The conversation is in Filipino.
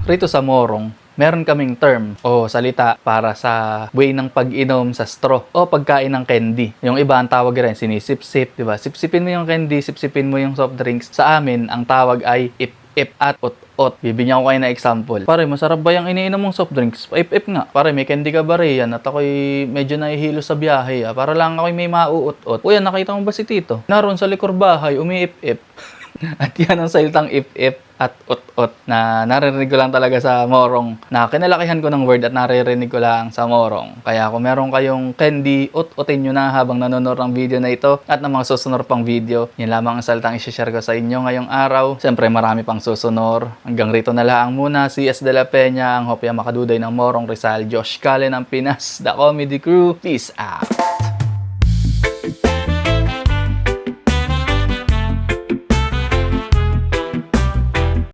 rito sa Morong, meron kaming term o salita para sa way ng pag-inom sa straw o pagkain ng candy. Yung iba ang tawag rin sinisip-sip, di ba? Sipsipin mo yung candy, sipsipin mo yung soft drinks. Sa amin, ang tawag ay ip-ip at ot-ot. Bibigyan ko kayo na example. Pare, masarap ba yung iniinom mong soft drinks? Ip-ip nga. Pare, may candy ka ba rin yan? At ako'y medyo nahihilo sa biyahe. Para lang ako'y may mauot-ot. Uy, nakita mo ba si Tito? Naroon sa likor bahay, umiip-ip. At yan ang salitang if-if at ot-ot na naririnig ko lang talaga sa Morong, na kinalakihan ko ng word at naririnig ko lang sa Morong. Kaya kung meron kayong candy, ot-otin nyo na habang nanonood ng video na ito at ng mga susunod pang video. Yan lamang ang salitang isi-share ko sa inyo ngayong araw. Siyempre marami pang susunod. Hanggang rito na lang muna. Si S. De La Peña, ang hopya makaduday ng Morong Rizal, Josh Callen ng Pinas, The Comedy Crew. Peace out!